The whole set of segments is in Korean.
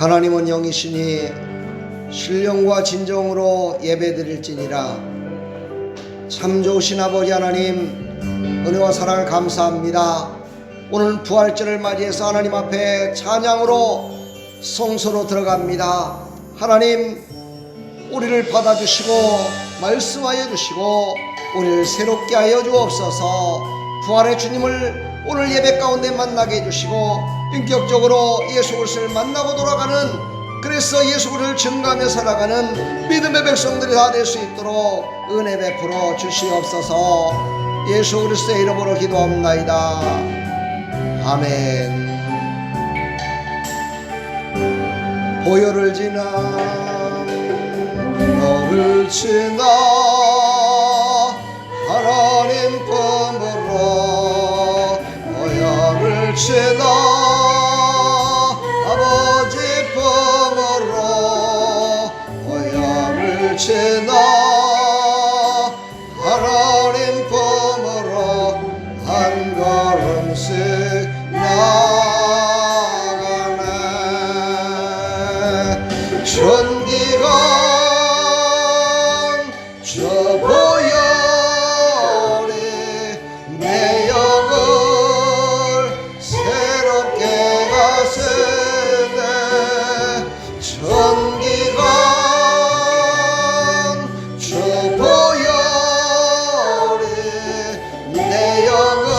하나님은 영이시니 신령과 진정으로 예배드릴지니라. 참 좋으신 아버지 하나님, 은혜와 사랑을 감사합니다. 오늘 부활절을 맞이해서 하나님 앞에 찬양으로 성소로 들어갑니다. 하나님, 우리를 받아주시고 말씀하여 주시고 우리를 새롭게 하여 주옵소서. 부활의 주님을 오늘 예배 가운데 만나게 해주시고 인격적으로 예수 그리스도를 만나고 돌아가는, 그래서 예수 그리스도를 증거하며 살아가는 믿음의 백성들이 다 될 수 있도록 은혜 베풀어 주시옵소서. 예수 그리스도의 이름으로 기도합나이다. 아멘. 보혈을 지나 너를 지나 하나님 품으로 보혈을 지나 아버지 품으로 보혈을 지나 하나님 품으로 한 걸음씩 나가네. 전기가 저 보혈이 내 영을 새롭게 하시네. 전기가 저 보혈이 내 영을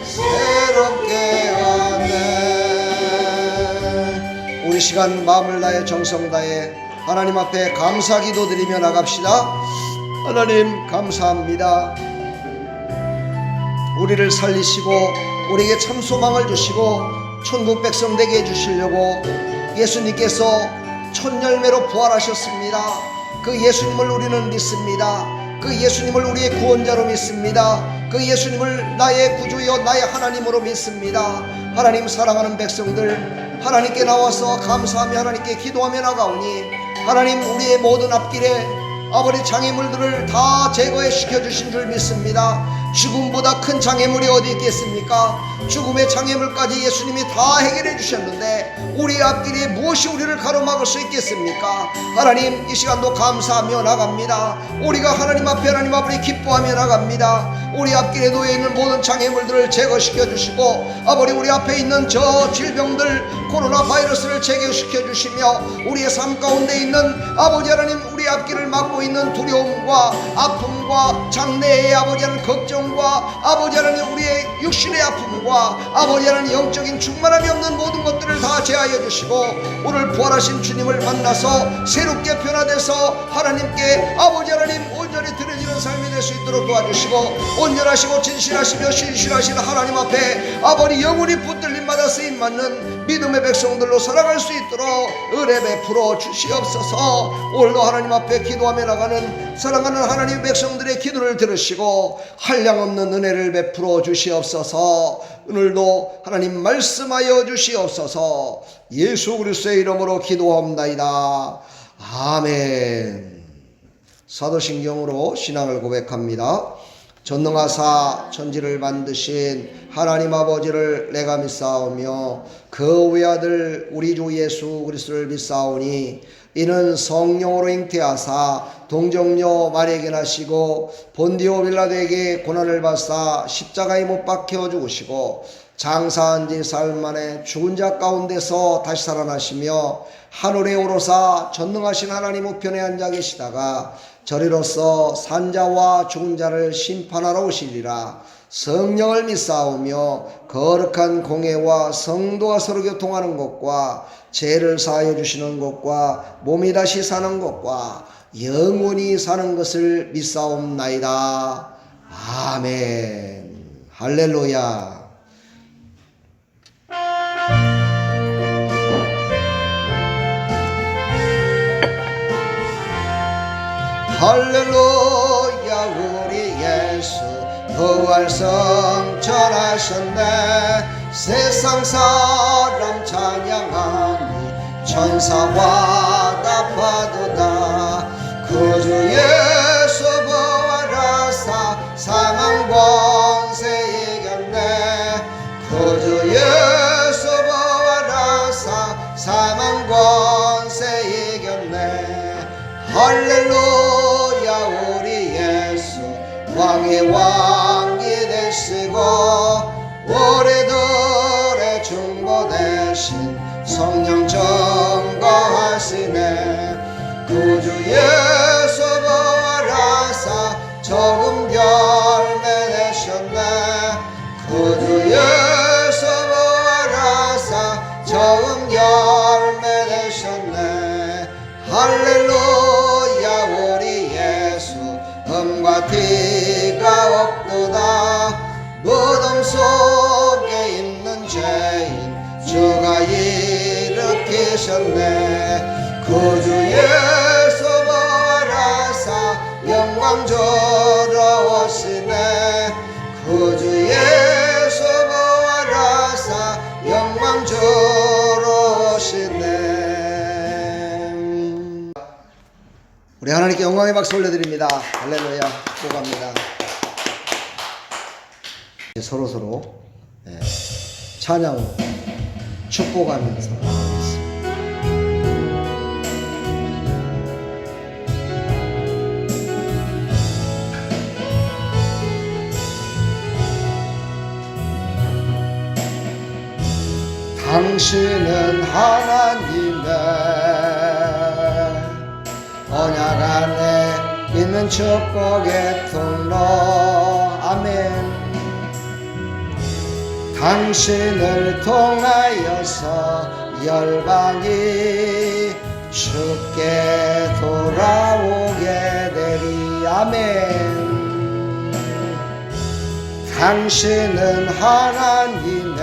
새롭게 하네. 우리 시간 마음을 다해 정성 다해 하나님 앞에 감사 기도드리며 나갑시다. 하나님 감사합니다. 우리를 살리시고 우리에게 참 소망을 주시고 천국 백성 되게 해주시려고 예수님께서 첫 열매로 부활하셨습니다. 그 예수님을 우리는 믿습니다. 그 예수님을 우리의 구원자로 믿습니다. 그 예수님을 나의 구주여 나의 하나님으로 믿습니다. 하나님, 사랑하는 백성들 하나님께 나와서 감사하며 하나님께 기도하며 나가오니 하나님, 우리의 모든 앞길에 아버지 장애물들을 다 제거해 시켜주신 줄 믿습니다. 죽음보다 큰 장애물이 어디 있겠습니까? 죽음의 장애물까지 예수님이 다 해결해 주셨는데 우리 앞길에 무엇이 우리를 가로막을 수 있겠습니까? 하나님, 이 시간도 감사하며 나갑니다. 우리가 하나님 앞에 기뻐하며 나갑니다. 우리 앞길에 놓여있는 모든 장애물들을 제거시켜 주시고 아버지, 우리 앞에 있는 저 질병들 코로나 바이러스를 제거시켜 주시며 우리의 삶 가운데 있는 아버지 하나님, 우리 앞길을 막고 있는 두려움과 아픔과 장래의 아버지 하나님 걱정과 아버지 하나님 우리의 육신의 아픔과 아버지 하나님 영적인 충만함이 없는 모든 것들을 다 제하여 주시고 오늘 부활하신 주님을 만나서 새롭게 변화돼서 하나님께 아버지 하나님 온전히 드려지는 삶이 될 수 있도록 도와주시고 온전하시고 진실하시며 신실하신 하나님 앞에 아버지 영원히 붙들림마다 쓰임받는 믿음의 백성들로 살아갈 수 있도록 은혜 베풀어 주시옵소서. 오늘도 하나님 앞에 기도하며 나가는 사랑하는 하나님 백성들의 기도를 들으시고 한량없는 은혜를 베풀어 주시옵소서. 오늘도 하나님 말씀하여 주시옵소서. 예수 그리스도의 이름으로 기도합나이다. 아멘. 사도신경으로 신앙을 고백합니다. 전능하사 천지를 만드신 하나님 아버지를 내가 믿사오며 그 외아들 우리 주 예수 그리스도를 믿사오니 이는 성령으로 잉태하사 동정녀 마리아에게 나시고 본디오 빌라도에게 고난을 받사 십자가에 못 박혀 죽으시고 장사한 지 사흘 만에 죽은 자 가운데서 다시 살아나시며 하늘에 오르사 전능하신 하나님 우편에 앉아 계시다가 저리로서 산자와 죽은 자를 심판하러 오시리라. 성령을 믿사오며 거룩한 공회와 성도가 서로 교통하는 것과 죄를 사하여 주시는 것과 몸이 다시 사는 것과 영원히 사는 것을 믿사옵나이다. 아멘. 할렐루야. 할렐루야. 우리 예수 부활 성천하셨네. 세상 사람 찬양하니 천사와 나파도다. 구주 예수 부활하사 사망 권세 이겼네. 구주 예수 부활하사 할렐루야 우리 예수 왕의 왕이 되시고 우리들의 중보 대신 성령 증거하시네. 구주 예수 부활하사 적음 열매 내셨네. 구주 예수 부활하사 적음 열매 내셨네. 할렐루야 우리 예수 음과 티가 없도다. 무덤 속에 있는 죄인 주가 일으키셨네. 구주 예수 부활하사 영광 주러 오시네. 구주 예수 부활하사 영광 주러 오시네. 우리 하나님께 영광의 박수 올려드립니다. 할렐루야. 축복합니다. 서로 찬양 축복하면서 나가겠습니다. 당신은 하나님의 언약 안에 있는 축복의 통로. 아멘. 당신을 통하여서 열방이 주께 돌아오게 되리. 아멘. 당신은 하나님의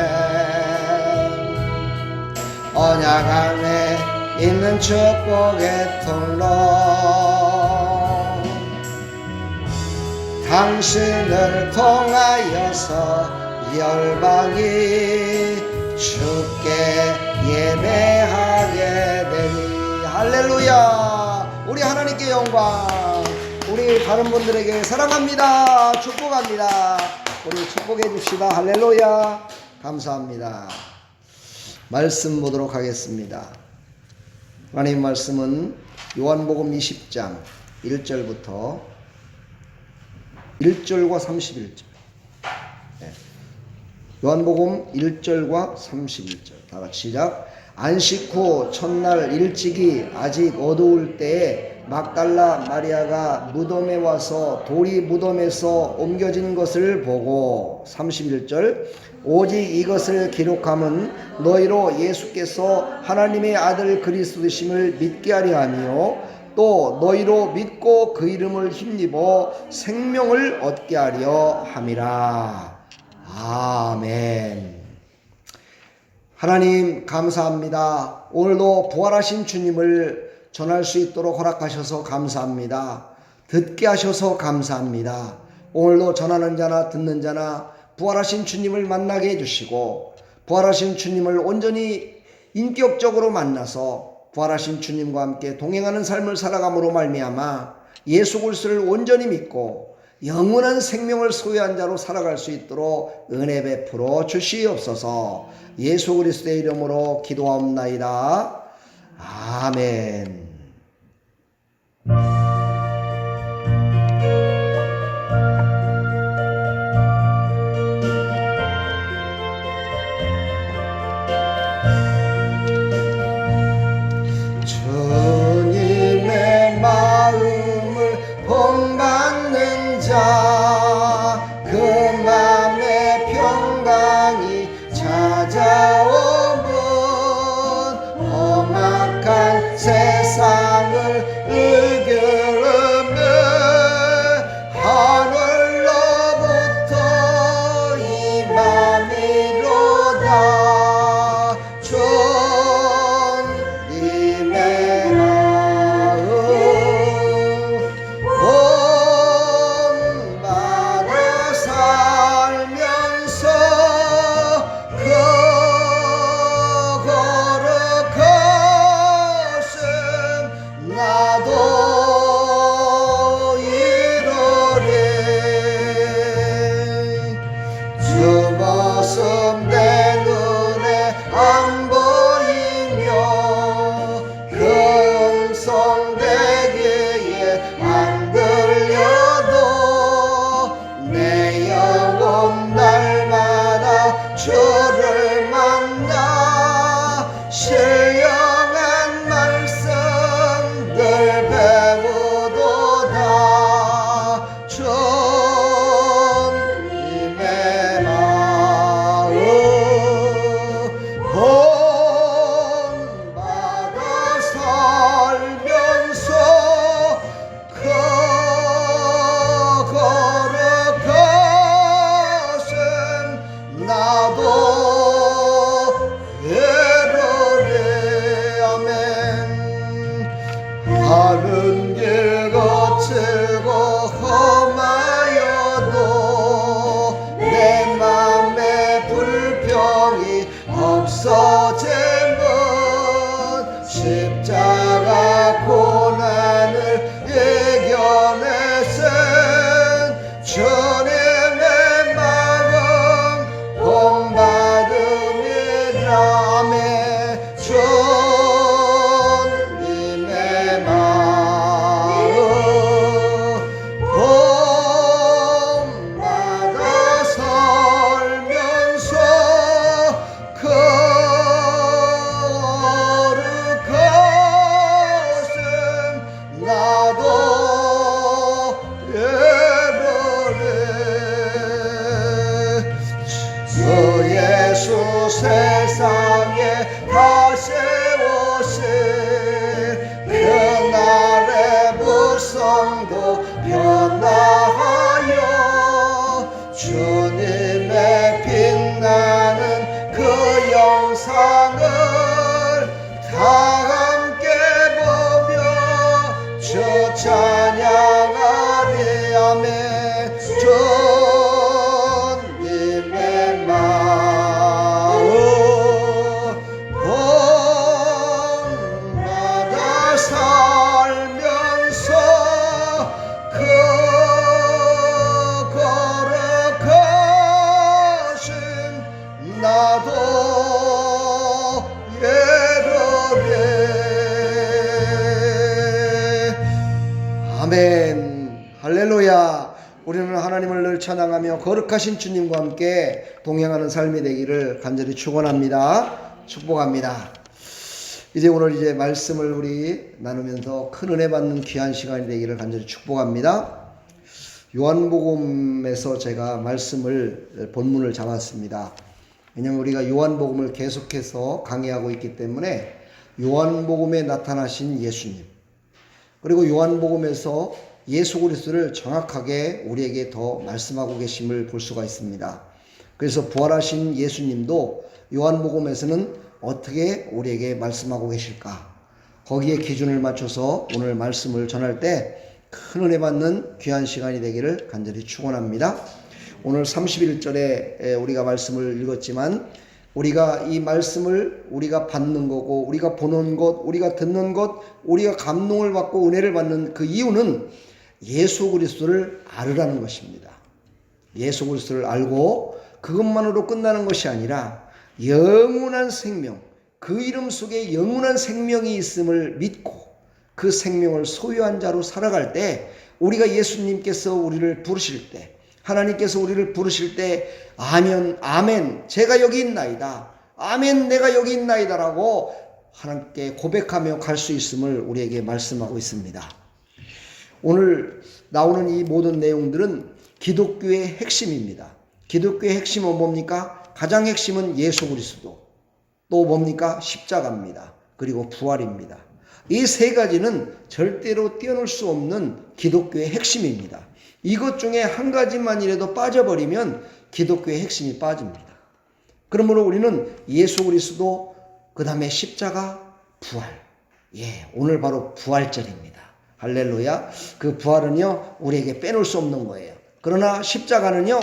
언약 안에 있는 축복의 통로. 당신을 통하여서 열방이 주께 예배하게 되니. 할렐루야. 우리 하나님께 영광. 우리 다른 분들에게 사랑합니다. 축복합니다. 우리 축복해 줍시다. 할렐루야. 감사합니다. 말씀 보도록 하겠습니다. 하나님 말씀은 요한복음 20장 1절부터 1절과 31절. 요한복음 1절과 31절 다 같이 시작. 안식 후 첫날 일찍이 아직 어두울 때에 막달라 마리아가 무덤에 와서 돌이 무덤에서 옮겨진 것을 보고 31절 오직 이것을 기록함은 너희로 예수께서 하나님의 아들 그리스도이심을 믿게 하려 하며 또 너희로 믿고 그 이름을 힘입어 생명을 얻게 하려 함이라. 아멘. 하나님 감사합니다. 오늘도 부활하신 주님을 전할 수 있도록 허락하셔서 감사합니다. 듣게 하셔서 감사합니다. 오늘도 전하는 자나 듣는 자나 부활하신 주님을 만나게 해주시고 부활하신 주님을 온전히 인격적으로 만나서 부활하신 주님과 함께 동행하는 삶을 살아감으로 말미암아 예수 그리스도를 온전히 믿고 영원한 생명을 소유한 자로 살아갈 수 있도록 은혜 베풀어 주시옵소서. 예수 그리스도의 이름으로 기도하옵나이다. 아멘. 주님의 마음을 본받는 자, 그 맘에 평강이 찾아오면 험악한 세상 하나님을 늘 찬양하며 거룩하신 주님과 함께 동행하는 삶이 되기를 간절히 축원합니다. 축복합니다. 오늘 말씀을 우리 나누면서 큰 은혜 받는 귀한 시간이 되기를 간절히 축복합니다. 요한복음에서 제가 말씀을 본문을 잡았습니다. 왜냐하면 우리가 요한복음을 계속해서 강의하고 있기 때문에 요한복음에 나타나신 예수님, 그리고 요한복음에서 예수 그리스도를 정확하게 우리에게 더 말씀하고 계심을 볼 수가 있습니다. 그래서 부활하신 예수님도 요한복음에서는 어떻게 우리에게 말씀하고 계실까? 거기에 기준을 맞춰서 오늘 말씀을 전할 때 큰 은혜 받는 귀한 시간이 되기를 간절히 축원합니다. 오늘 31절에 우리가 말씀을 읽었지만 우리가 이 말씀을 우리가 받는 거고 우리가 보는 것, 우리가 듣는 것, 우리가 감동을 받고 은혜를 받는 그 이유는 예수 그리스도를 알으라는 것입니다. 예수 그리스도를 알고 그것만으로 끝나는 것이 아니라 영원한 생명, 그 이름 속에 영원한 생명이 있음을 믿고 그 생명을 소유한 자로 살아갈 때 우리가 예수님께서 우리를 부르실 때, 하나님께서 우리를 부르실 때 아멘 제가 여기 있나이다, 아멘 내가 여기 있나이다 라고 하나님께 고백하며 갈 수 있음을 우리에게 말씀하고 있습니다. 오늘 나오는 이 모든 내용들은 기독교의 핵심입니다. 기독교의 핵심은 뭡니까? 가장 핵심은 예수 그리스도, 또 뭡니까? 십자가입니다. 그리고 부활입니다. 이 세 가지는 절대로 뛰어놀 수 없는 기독교의 핵심입니다. 이것 중에 한 가지만이라도 빠져버리면 기독교의 핵심이 빠집니다. 그러므로 우리는 예수 그리스도, 그 다음에 십자가, 부활. 오늘 바로 부활절입니다. 할렐루야. 그 부활은요 우리에게 빼놓을 수 없는 거예요. 그러나 십자가는요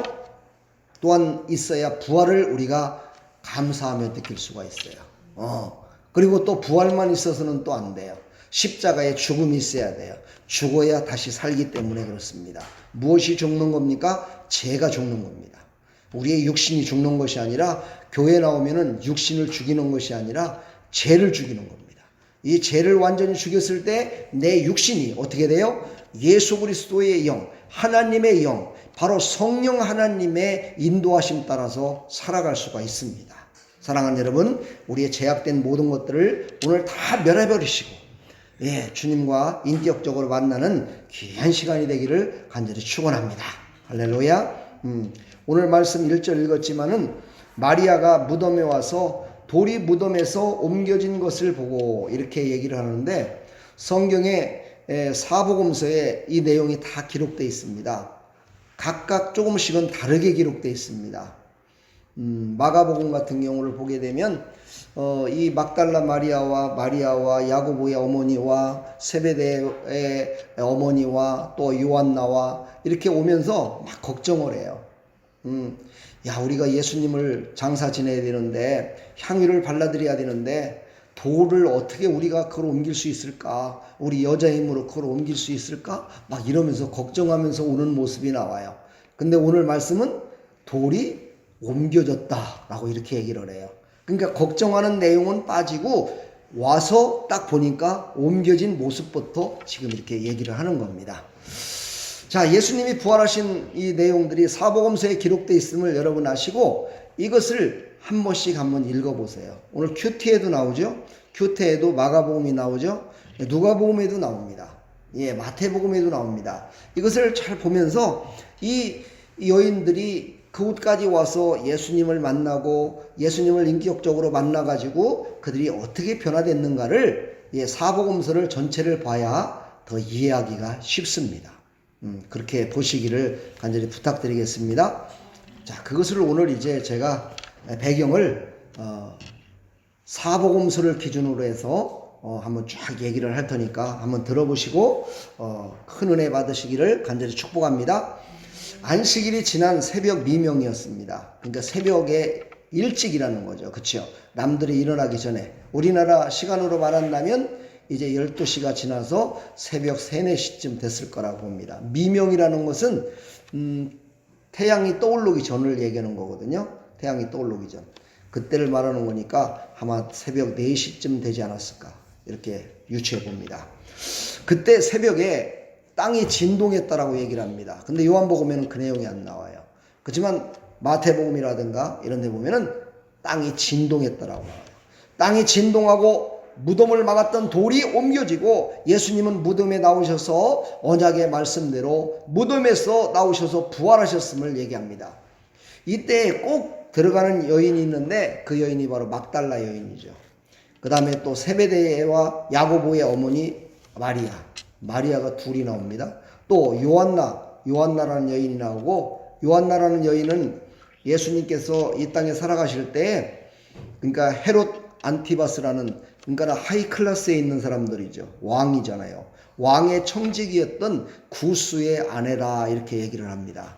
또한 있어야 부활을 우리가 감사하며 느낄 수가 있어요. 그리고 또 부활만 있어서는 또 안 돼요. 십자가에 죽음이 있어야 돼요. 죽어야 다시 살기 때문에 그렇습니다. 무엇이 죽는 겁니까? 죄가 죽는 겁니다. 우리의 육신이 죽는 것이 아니라, 교회 나오면은 육신을 죽이는 것이 아니라 죄를 죽이는 겁니다. 이 죄를 완전히 죽였을 때 내 육신이 어떻게 돼요? 예수 그리스도의 영, 하나님의 영, 바로 성령 하나님의 인도하심 따라서 살아갈 수가 있습니다. 사랑하는 여러분, 우리의 제약된 모든 것들을 오늘 다 멸해버리시고 주님과 인격적으로 만나는 귀한 시간이 되기를 간절히 축원합니다. 할렐루야. 오늘 말씀 1절 읽었지만은 마리아가 무덤에 와서 돌이 무덤에서 옮겨진 것을 보고 이렇게 얘기를 하는데, 성경에 사복음서에 이 내용이 다 기록되어 있습니다. 각각 조금씩은 다르게 기록되어 있습니다. 마가복음 같은 경우를 보게 되면 이 막달라 마리아와 야고보의 어머니와 세베대의 어머니와 또 요한나와 이렇게 오면서 막 걱정을 해요. 우리가 예수님을 장사 지내야 되는데, 향유를 발라드려야 되는데 돌을 어떻게 우리가 그걸 옮길 수 있을까? 우리 여자 힘으로 그걸 옮길 수 있을까? 막 이러면서 걱정하면서 오는 모습이 나와요. 근데 오늘 말씀은 돌이 옮겨졌다라고 이렇게 얘기를 해요. 그러니까 걱정하는 내용은 빠지고 와서 딱 보니까 옮겨진 모습부터 지금 이렇게 얘기를 하는 겁니다. 자, 예수님이 부활하신 이 내용들이 사복음서에 기록되어 있음을 여러분 아시고 이것을 한 번씩 한번 읽어보세요. 오늘 큐티에도 나오죠. 큐티에도 마가복음이 나오죠. 누가복음에도 나옵니다. 마태복음에도 나옵니다. 이것을 잘 보면서 이 여인들이 그곳까지 와서 예수님을 만나고 예수님을 인격적으로 만나가지고 그들이 어떻게 변화됐는가를 사복음서를 전체를 봐야 더 이해하기가 쉽습니다. 그렇게 보시기를 간절히 부탁드리겠습니다. 자, 그것을 오늘 제가 배경을 사복음서를 기준으로 해서 한번 쫙 얘기를 할 테니까 한번 들어보시고 큰 은혜 받으시기를 간절히 축복합니다. 안식일이 지난 새벽 미명이었습니다. 그러니까 새벽에 일찍이라는 거죠. 그렇죠? 남들이 일어나기 전에, 우리나라 시간으로 말한다면 이제 12시가 지나서 새벽 3, 4시쯤 됐을 거라고 봅니다. 미명이라는 것은 태양이 떠오르기 전을 얘기하는 거거든요. 태양이 떠오르기 전. 그때를 말하는 거니까 아마 새벽 4시쯤 되지 않았을까 이렇게 유추해 봅니다. 그때 새벽에 땅이 진동했다라고 얘기를 합니다. 근데 요한복음에는 그 내용이 안 나와요. 그렇지만 마태복음이라든가 이런 데 보면은 땅이 진동했다라고 나와요. 땅이 진동하고 무덤을 막았던 돌이 옮겨지고 예수님은 무덤에 나오셔서 언약의 말씀대로 무덤에서 나오셔서 부활하셨음을 얘기합니다. 이때 꼭 들어가는 여인이 있는데 그 여인이 바로 막달라 여인이죠. 그 다음에 또 세베대와 야고보의 어머니 마리아가 둘이 나옵니다. 또 요한나라는 여인이 나오고, 요한나라는 여인은 예수님께서 이 땅에 살아가실 때, 그러니까 헤롯 안티바스라는, 그러니까 하이 클래스에 있는 사람들이죠. 왕이잖아요. 왕의 청직이었던 구스의 아내라 이렇게 얘기를 합니다.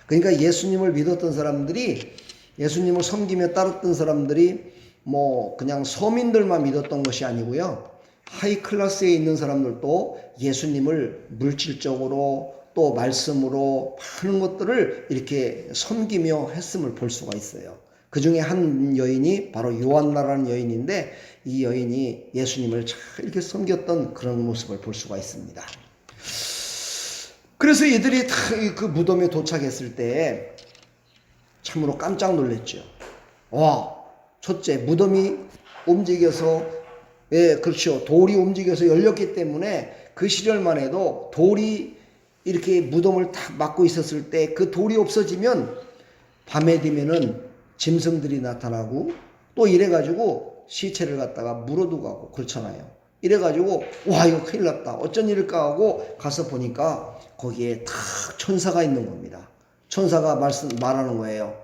그러니까 예수님을 믿었던 사람들이, 예수님을 섬기며 따랐던 사람들이 뭐 그냥 서민들만 믿었던 것이 아니고요. 하이 클래스에 있는 사람들도 예수님을 물질적으로 또 말씀으로 많은 것들을 이렇게 섬기며 했음을 볼 수가 있어요. 그 중에 한 여인이 바로 요한나라는 여인인데, 이 여인이 예수님을 잘 이렇게 섬겼던 그런 모습을 볼 수가 있습니다. 그래서 이들이 다 그 무덤에 도착했을 때 참으로 깜짝 놀랐죠. 와, 첫째, 무덤이 움직여서, 그렇죠. 돌이 움직여서 열렸기 때문에 그 시절만 해도 돌이 이렇게 무덤을 탁 막고 있었을 때 그 돌이 없어지면 밤에 되면은 짐승들이 나타나고 또 이래가지고 시체를 갖다가 물어두고 가고 그렇잖아요. 이래가지고 와, 이거 큰일 났다, 어쩐 일일까 하고 가서 보니까 거기에 탁 천사가 있는 겁니다. 천사가 말하는 거예요.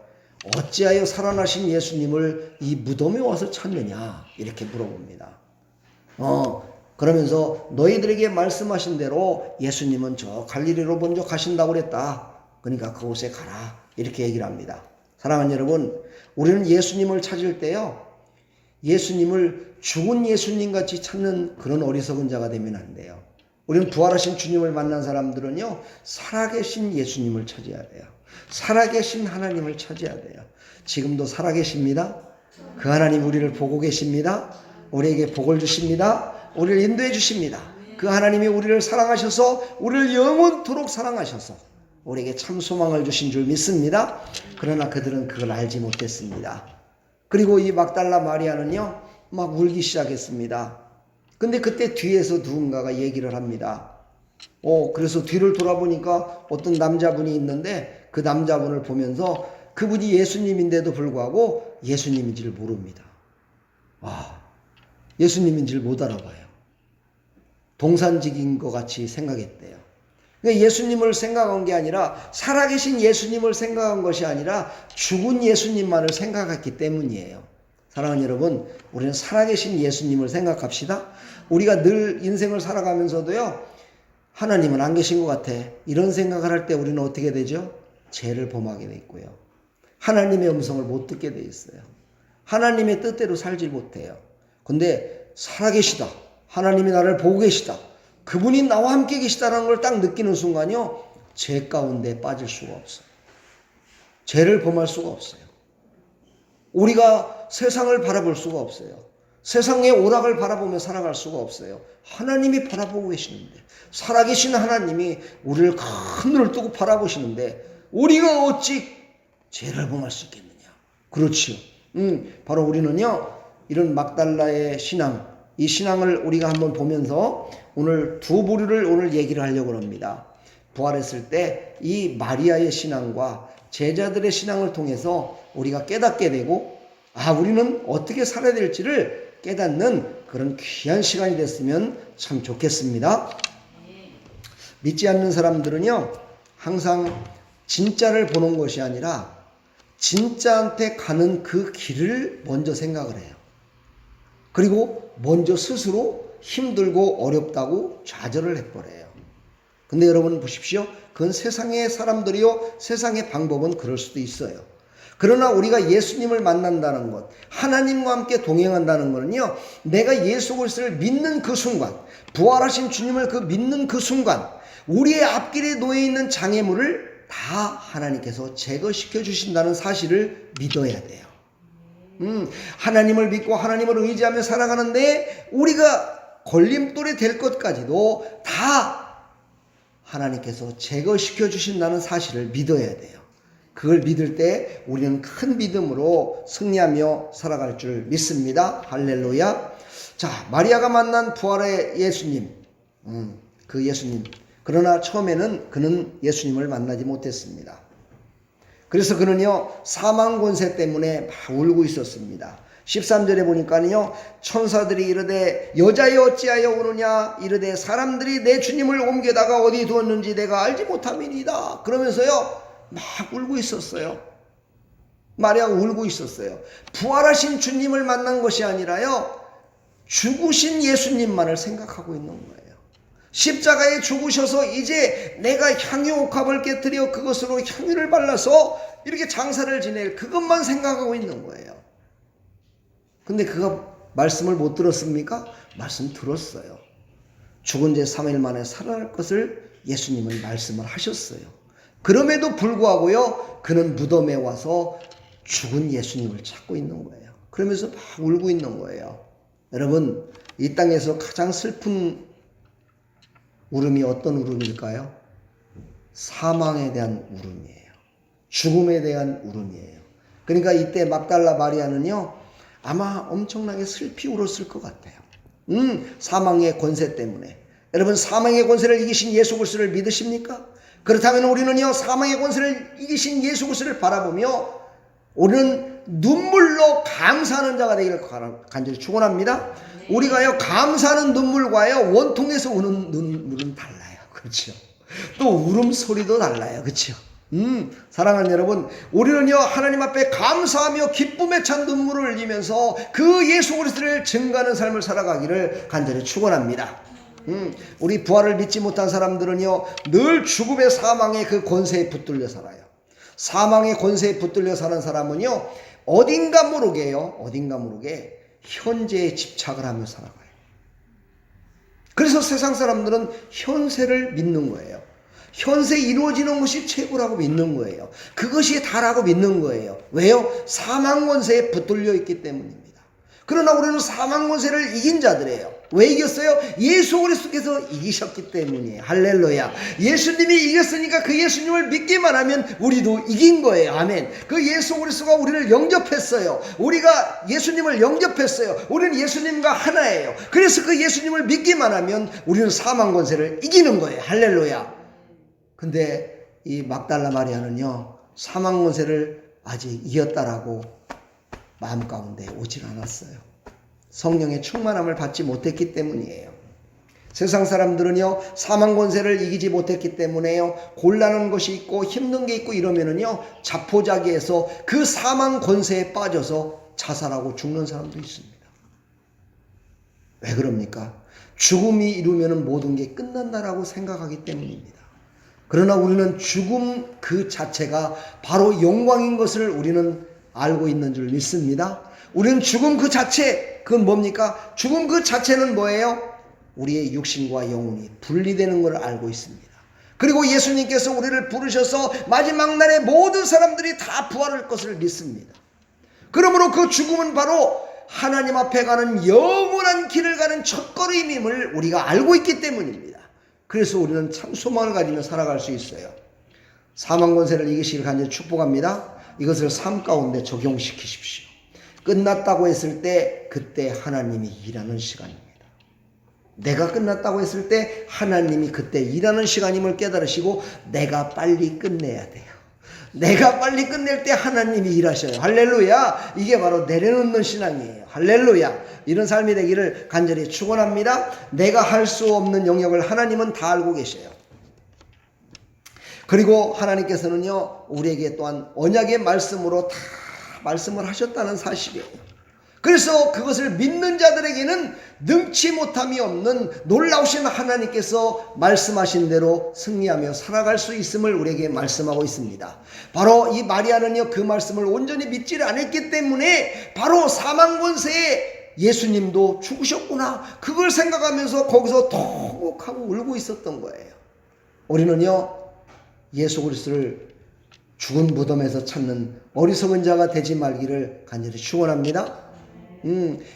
어찌하여 살아나신 예수님을 이 무덤에 와서 찾느냐 이렇게 물어봅니다. 그러면서 너희들에게 말씀하신 대로 예수님은 저 갈릴리로 먼저 가신다고 그랬다. 그러니까 그곳에 가라 이렇게 얘기를 합니다. 사랑하는 여러분, 우리는 예수님을 찾을 때요, 예수님을 죽은 예수님 같이 찾는 그런 어리석은 자가 되면 안 돼요. 우리는 부활하신 주님을 만난 사람들은요, 살아계신 예수님을 찾아야 돼요. 살아계신 하나님을 찾아야 돼요. 지금도 살아계십니다. 그 하나님 우리를 보고 계십니다. 우리에게 복을 주십니다. 우리를 인도해 주십니다. 그 하나님이 우리를 사랑하셔서 우리를 영원토록 사랑하셔서 우리에게 참 소망을 주신 줄 믿습니다. 그러나 그들은 그걸 알지 못했습니다. 그리고 이 막달라 마리아는요, 막 울기 시작했습니다. 근데 그때 뒤에서 누군가가 얘기를 합니다. 그래서 뒤를 돌아보니까 어떤 남자분이 있는데 그 남자분을 보면서 그분이 예수님인데도 불구하고 예수님인지를 모릅니다. 예수님인지를 못 알아봐요. 동산직인 것 같이 생각했대요. 그러니까 예수님을 생각한 게 아니라, 살아계신 예수님을 생각한 것이 아니라 죽은 예수님만을 생각했기 때문이에요. 사랑하는 여러분, 우리는 살아계신 예수님을 생각합시다. 우리가 늘 인생을 살아가면서도요, 하나님은 안 계신 것 같아, 이런 생각을 할 때 우리는 어떻게 되죠? 죄를 범하게 돼 있고요. 하나님의 음성을 못 듣게 돼 있어요. 하나님의 뜻대로 살지 못해요. 근데 살아계시다, 하나님이 나를 보고 계시다, 그분이 나와 함께 계시다는 걸 딱 느끼는 순간요, 죄 가운데 빠질 수가 없어요. 죄를 범할 수가 없어요. 우리가 세상을 바라볼 수가 없어요. 세상의 오락을 바라보며 살아갈 수가 없어요. 하나님이 바라보고 계시는데, 살아계신 하나님이 우리를 큰 눈을 뜨고 바라보시는데 우리가 어찌 죄를 범할 수 있겠느냐. 그렇죠. 바로 우리는요, 이런 막달라의 신앙, 이 신앙을 우리가 한번 보면서 오늘 두 부류를 오늘 얘기를 하려고 합니다. 부활했을 때 이 마리아의 신앙과 제자들의 신앙을 통해서 우리가 깨닫게 되고, 우리는 어떻게 살아야 될지를 깨닫는 그런 귀한 시간이 됐으면 참 좋겠습니다. 믿지 않는 사람들은요, 항상 진짜를 보는 것이 아니라 진짜한테 가는 그 길을 먼저 생각을 해요. 그리고 먼저 스스로 힘들고 어렵다고 좌절을 해버려요. 근데 여러분 보십시오. 그건 세상의 사람들이요, 세상의 방법은 그럴 수도 있어요. 그러나 우리가 예수님을 만난다는 것, 하나님과 함께 동행한다는 것은요, 내가 예수 그리스도를 믿는 그 순간, 부활하신 주님을 믿는 그 순간, 우리의 앞길에 놓여 있는 장애물을 다 하나님께서 제거시켜 주신다는 사실을 믿어야 돼요. 하나님을 믿고 하나님을 의지하며 살아가는데 우리가 걸림돌이 될 것까지도 다 하나님께서 제거시켜 주신다는 사실을 믿어야 돼요. 그걸 믿을 때 우리는 큰 믿음으로 승리하며 살아갈 줄 믿습니다. 할렐루야. 자, 마리아가 만난 부활의 예수님, 그 예수님. 그러나 처음에는 그는 예수님을 만나지 못했습니다. 그래서 그는요, 사망 권세 때문에 막 울고 있었습니다. 13절에 보니까요, 천사들이 이르되 여자여 어찌하여 우느냐, 이르되 사람들이 내 주님을 옮겨다가 어디 두었는지 내가 알지 못함이니이다. 그러면서요 막 울고 있었어요. 마리아가 울고 있었어요. 부활하신 주님을 만난 것이 아니라요, 죽으신 예수님만을 생각하고 있는 거예요. 십자가에 죽으셔서 이제 내가 향유 옥합을 깨뜨려 그것으로 향유를 발라서 이렇게 장사를 지낼 그것만 생각하고 있는 거예요. 근데 그가 말씀을 못 들었습니까? 말씀 들었어요. 죽은 지 3일 만에 살아날 것을 예수님은 말씀을 하셨어요. 그럼에도 불구하고요, 그는 무덤에 와서 죽은 예수님을 찾고 있는 거예요. 그러면서 막 울고 있는 거예요. 여러분, 이 땅에서 가장 슬픈 울음이 어떤 울음일까요? 사망에 대한 울음이에요. 죽음에 대한 울음이에요. 그러니까 이때 막달라 마리아는요, 아마 엄청나게 슬피 울었을 것 같아요. 사망의 권세 때문에. 여러분, 사망의 권세를 이기신 예수 그리스도를 믿으십니까? 그렇다면 우리는요, 사망의 권세를 이기신 예수 그리스도를 바라보며 우리는 눈물로 감사하는 자가 되기를 간절히 축원합니다. 우리가요, 감사하는 눈물과요, 원통에서 우는 눈물은 달라요. 그렇죠? 또 울음소리도 달라요. 그렇죠? 사랑하는 여러분, 우리는요, 하나님 앞에 감사하며 기쁨에 찬 눈물을 흘리면서 그 예수 그리스도를 증거하는 삶을 살아가기를 간절히 축원합니다. 우리 부활을 믿지 못한 사람들은요, 늘 죽음의 사망의 그 권세에 붙들려 살아요. 사망의 권세에 붙들려 사는 사람은요, 어딘가 모르게 현재에 집착을 하며 살아가요. 그래서 세상 사람들은 현세를 믿는 거예요. 현세 이루어지는 것이 최고라고 믿는 거예요. 그것이 다라고 믿는 거예요. 왜요? 사망 권세에 붙들려 있기 때문입니다. 그러나 우리는 사망 권세를 이긴 자들이에요. 왜 이겼어요? 예수 그리스도께서 이기셨기 때문이에요. 할렐루야. 예수님이 이겼으니까 그 예수님을 믿기만 하면 우리도 이긴 거예요. 아멘. 그 예수 그리스도가 우리를 영접했어요. 우리가 예수님을 영접했어요. 우리는 예수님과 하나예요. 그래서 그 예수님을 믿기만 하면 우리는 사망 권세를 이기는 거예요. 할렐루야. 근데 이 막달라 마리아는요, 사망 권세를 아직 이겼다라고 마음 가운데 오질 않았어요. 성령의 충만함을 받지 못했기 때문이에요. 세상 사람들은요, 사망 권세를 이기지 못했기 때문에요, 곤란한 것이 있고 힘든 게 있고 이러면은요, 자포자기해서 그 사망 권세에 빠져서 자살하고 죽는 사람도 있습니다. 왜 그럽니까? 죽음이 이루면은 모든 게 끝난다라고 생각하기 때문입니다. 그러나 우리는 죽음 그 자체가 바로 영광인 것을 우리는 알고 있는 줄 믿습니다. 우리는 죽음 그 자체, 그건 뭡니까? 죽음 그 자체는 뭐예요? 우리의 육신과 영혼이 분리되는 걸 알고 있습니다. 그리고 예수님께서 우리를 부르셔서 마지막 날에 모든 사람들이 다 부활할 것을 믿습니다. 그러므로 그 죽음은 바로 하나님 앞에 가는 영원한 길을 가는 첫걸음임을 우리가 알고 있기 때문입니다. 그래서 우리는 참 소망을 가지며 살아갈 수 있어요. 사망 권세를 이기시길 간절히 축복합니다. 이것을 삶 가운데 적용시키십시오. 끝났다고 했을 때 그때 하나님이 일하는 시간입니다. 내가 끝났다고 했을 때 하나님이 그때 일하는 시간임을 깨달으시고 내가 빨리 끝내야 돼요. 내가 빨리 끝낼 때 하나님이 일하셔요. 할렐루야. 이게 바로 내려놓는 신앙이에요. 할렐루야. 이런 삶이 되기를 간절히 축원합니다. 내가 할 수 없는 영역을 하나님은 다 알고 계셔요. 그리고 하나님께서는요, 우리에게 또한 언약의 말씀으로 다 말씀을 하셨다는 사실이에요. 그래서 그것을 믿는 자들에게는 능치 못함이 없는 놀라우신 하나님께서 말씀하신 대로 승리하며 살아갈 수 있음을 우리에게 말씀하고 있습니다. 바로 이 마리아는요, 그 말씀을 온전히 믿지를 않았기 때문에 바로 사망 권세에 예수님도 죽으셨구나, 그걸 생각하면서 거기서 톡하고 울고 있었던 거예요. 우리는요, 예수 그리스도를 죽은 무덤에서 찾는 어리석은 자가 되지 말기를 간절히 축원합니다.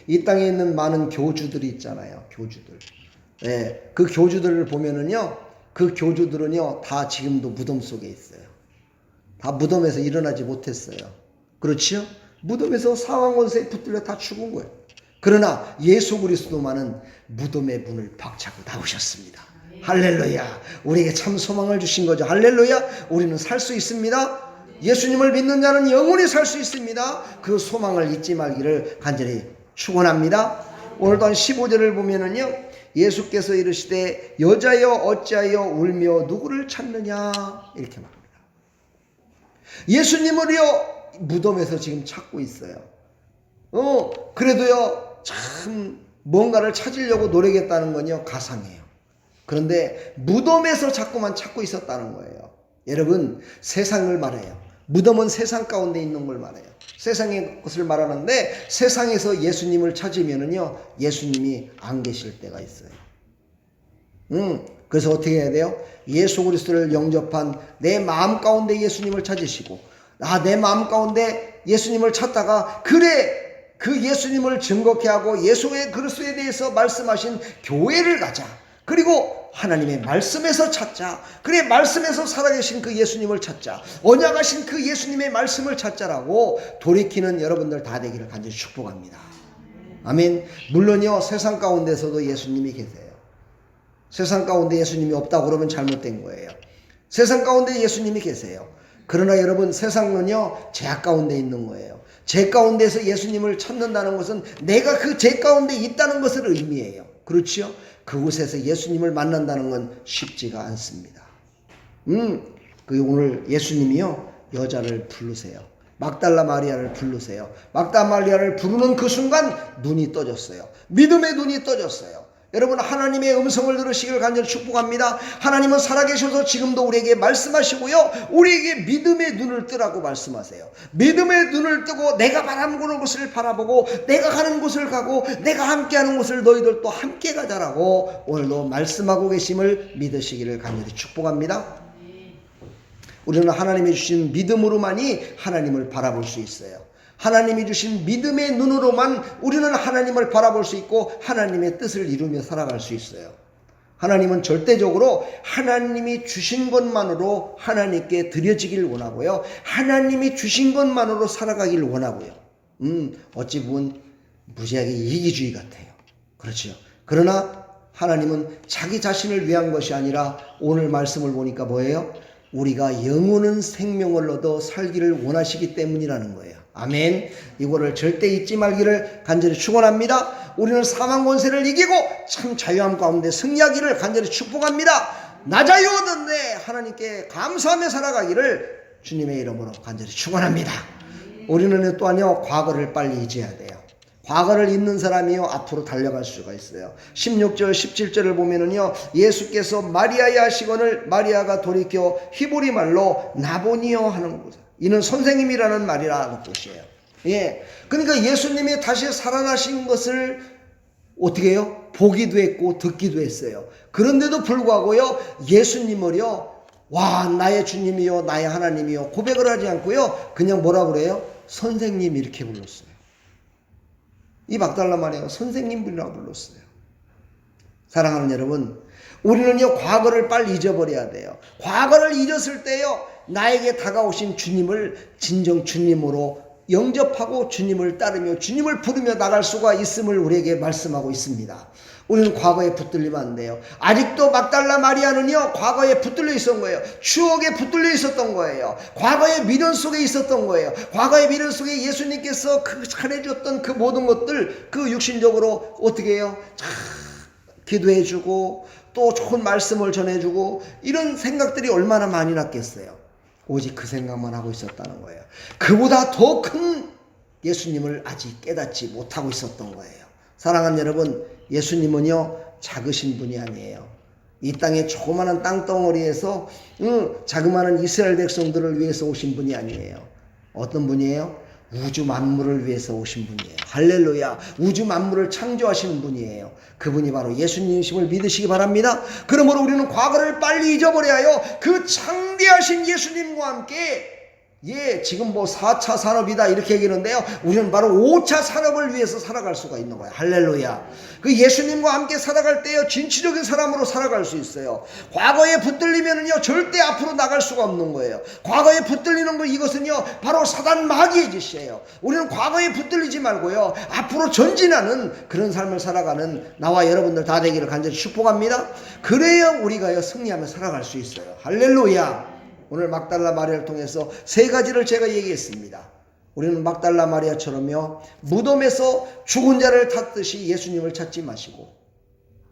이 땅에 있는 많은 교주들이 있잖아요. 교주들. 네, 그 교주들을 보면은요, 그 교주들은요 다 지금도 무덤 속에 있어요. 다 무덤에서 일어나지 못했어요. 그렇지요? 무덤에서 사망권세에 붙들려 다 죽은 거예요. 그러나 예수 그리스도만은 무덤의 문을 박차고 나오셨습니다. 할렐루야. 우리에게 참 소망을 주신 거죠. 할렐루야. 우리는 살 수 있습니다. 예수님을 믿는 자는 영원히 살 수 있습니다. 그 소망을 잊지 말기를 간절히 축원합니다. 오늘도 한 15절을 보면은요, 예수께서 이르시되 여자여 어찌하여 울며 누구를 찾느냐 이렇게 말합니다. 예수님을요 무덤에서 지금 찾고 있어요. 그래도요 참 뭔가를 찾으려고 노력했다는 건요 가상이에요. 그런데 무덤에서 자꾸만 찾고 있었다는 거예요. 여러분, 세상을 말해요. 무덤은 세상 가운데 있는 걸 말해요. 세상의 것을 말하는데 세상에서 예수님을 찾으면은요 예수님이 안 계실 때가 있어요. 그래서 어떻게 해야 돼요? 예수 그리스도를 영접한 내 마음 가운데 예수님을 찾으시고, 내 마음 가운데 예수님을 찾다가 그래 그 예수님을 증거케 하고 예수의 그리스도에 대해서 말씀하신 교회를 가자. 그리고 하나님의 말씀에서 찾자. 그래 말씀에서 살아계신 그 예수님을 찾자. 언약하신 그 예수님의 말씀을 찾자라고 돌이키는 여러분들 다 되기를 간절히 축복합니다. 아멘. 물론요 세상 가운데서도 예수님이 계세요. 세상 가운데 예수님이 없다고 그러면 잘못된 거예요. 세상 가운데 예수님이 계세요. 그러나 여러분, 세상은요 죄악 가운데 있는 거예요. 죄 가운데서 예수님을 찾는다는 것은 내가 그 죄 가운데 있다는 것을 의미해요. 그렇지요? 그곳에서 예수님을 만난다는 건 쉽지가 않습니다. 오늘 예수님이요 여자를 부르세요. 막달라 마리아를 부르세요. 막달라 마리아를 부르는 그 순간 눈이 떠졌어요. 믿음의 눈이 떠졌어요. 여러분, 하나님의 음성을 들으시길 간절히 축복합니다. 하나님은 살아계셔서 지금도 우리에게 말씀하시고요, 우리에게 믿음의 눈을 뜨라고 말씀하세요. 믿음의 눈을 뜨고 내가 바라보는 곳을 바라보고 내가 가는 곳을 가고 내가 함께하는 곳을 너희들도 함께 가자라고 오늘도 말씀하고 계심을 믿으시기를 간절히 축복합니다. 우리는 하나님이 주신 믿음으로만이 하나님을 바라볼 수 있어요. 하나님이 주신 믿음의 눈으로만 우리는 하나님을 바라볼 수 있고 하나님의 뜻을 이루며 살아갈 수 있어요. 하나님은 절대적으로 하나님이 주신 것만으로 하나님께 드려지길 원하고요, 하나님이 주신 것만으로 살아가길 원하고요. 어찌 보면 무지하게 이기주의 같아요. 그렇죠. 그러나 하나님은 자기 자신을 위한 것이 아니라 오늘 말씀을 보니까 뭐예요? 우리가 영원한 생명을 얻어 살기를 원하시기 때문이라는 거예요. 아멘. 이거를 절대 잊지 말기를 간절히 축원합니다. 우리는 사망 권세를 이기고 참 자유함 가운데 승리하기를 간절히 축복합니다. 나 자유 얻었네 하나님께 감사하며 살아가기를 주님의 이름으로 간절히 축원합니다. 우리는 또한요 과거를 빨리 잊어야 돼요. 과거를 잊는 사람이요 앞으로 달려갈 수가 있어요. 16절 17절을 보면은요 예수께서 마리아야 하시거늘 마리아가 돌이켜 히브리 말로 나보니요 하는 곳, 이는 선생님이라는 말이라는 뜻이에요. 예, 그러니까 예수님이 다시 살아나신 것을 어떻게 해요? 보기도 했고 듣기도 했어요. 그런데도 불구하고요 예수님을요 와 나의 주님이요 나의 하나님이요 고백을 하지 않고요 그냥 뭐라 그래요? 선생님 이렇게 불렀어요. 이 막달라 마리아가 선생님이라고 불렀어요. 사랑하는 여러분, 우리는요 과거를 빨리 잊어버려야 돼요. 과거를 잊었을 때요 나에게 다가오신 주님을 진정 주님으로 영접하고 주님을 따르며 주님을 부르며 나갈 수가 있음을 우리에게 말씀하고 있습니다. 우리는 과거에 붙들리면 안 돼요. 아직도 막달라 마리아는요 과거에 붙들려 있었던 거예요. 추억에 붙들려 있었던 거예요. 과거의 미련 속에 있었던 거예요. 과거의 미련 속에 예수님께서 잘해줬던 그 모든 것들, 그 육신적으로 어떻게 해요? 기도해주고 또 좋은 말씀을 전해주고 이런 생각들이 얼마나 많이 났겠어요. 오직 그 생각만 하고 있었다는 거예요. 그보다 더 큰 예수님을 아직 깨닫지 못하고 있었던 거예요. 사랑하는 여러분, 예수님은요 작으신 분이 아니에요. 이 땅의 조그마한 땅덩어리에서 자그마한 이스라엘 백성들을 위해서 오신 분이 아니에요. 어떤 분이에요? 우주 만물을 위해서 오신 분이에요. 할렐루야. 우주 만물을 창조하시는 분이에요. 그분이 바로 예수님이심을 믿으시기 바랍니다. 그러므로 우리는 과거를 빨리 잊어버려야 하여 그 창대하신 예수님과 함께 예, 지금 뭐 4차 산업이다 이렇게 얘기하는데요. 우리는 바로 5차 산업을 위해서 살아갈 수가 있는 거예요. 할렐루야. 그 예수님과 함께 살아갈 때요, 진취적인 사람으로 살아갈 수 있어요. 과거에 붙들리면은요, 절대 앞으로 나갈 수가 없는 거예요. 과거에 붙들리는 거, 이것은요, 바로 사단 마귀의 짓이에요. 우리는 과거에 붙들리지 말고요, 앞으로 전진하는 그런 삶을 살아가는 나와 여러분들 다 되기를 간절히 축복합니다. 그래야 우리가요, 승리하며 살아갈 수 있어요. 할렐루야. 오늘 막달라 마리아를 통해서 세 가지를 제가 얘기했습니다. 우리는 막달라 마리아처럼요, 무덤에서 죽은 자를 찾듯이 예수님을 찾지 마시고,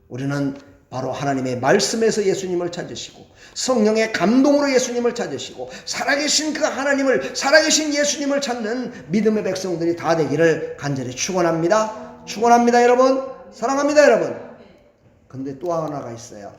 우리는 바로 하나님의 말씀에서 예수님을 찾으시고, 성령의 감동으로 예수님을 찾으시고, 살아계신 그 하나님을, 살아계신 예수님을 찾는 믿음의 백성들이 다 되기를 간절히 축원합니다. 축원합니다, 여러분. 사랑합니다, 여러분. 근데 또 하나가 있어요.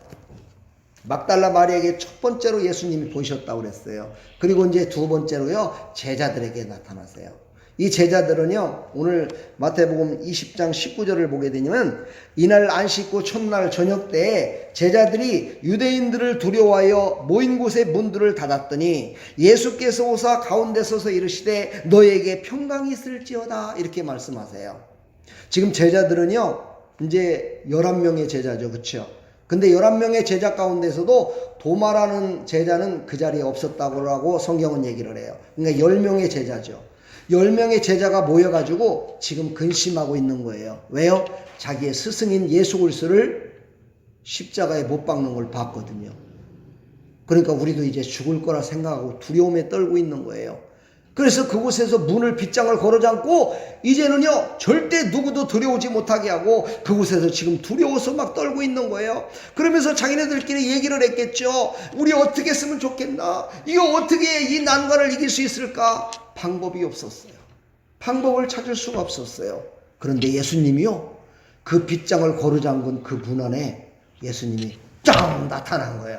막달라 마리아에게 첫 번째로 예수님이 보이셨다고 그랬어요. 그리고 이제 두 번째로요, 제자들에게 나타나세요. 이 제자들은요, 오늘 마태복음 20장 19절을 보게 되면, 이날 안식구 첫날 저녁 때에 제자들이 유대인들을 두려워하여 모인 곳의 문들을 닫았더니 예수께서 오사 가운데 서서 이르시되 너에게 평강이 있을지어다, 이렇게 말씀하세요. 지금 제자들은요, 이제 11명의 제자죠. 그렇죠? 근데 11명의 제자 가운데서도 도마라는 제자는 그 자리에 없었다고 성경은 얘기를 해요. 그러니까 10명의 제자죠. 10명의 제자가 모여가지고 지금 근심하고 있는 거예요. 왜요? 자기의 스승인 예수 그리스도를 십자가에 못 박는 걸 봤거든요. 그러니까 우리도 이제 죽을 거라 생각하고 두려움에 떨고 있는 거예요. 그래서 그곳에서 문을 빗장을 걸어잠고 이제는요, 절대 누구도 들여오지 못하게 하고 그곳에서 지금 두려워서 막 떨고 있는 거예요. 그러면서 자기네들끼리 얘기를 했겠죠. 우리 어떻게 했으면 좋겠나? 이거 어떻게 이 난관을 이길 수 있을까? 방법이 없었어요. 방법을 찾을 수가 없었어요. 그런데 예수님이요, 그 빗장을 걸어잠근 그 문 안에 예수님이 짱 나타난 거예요.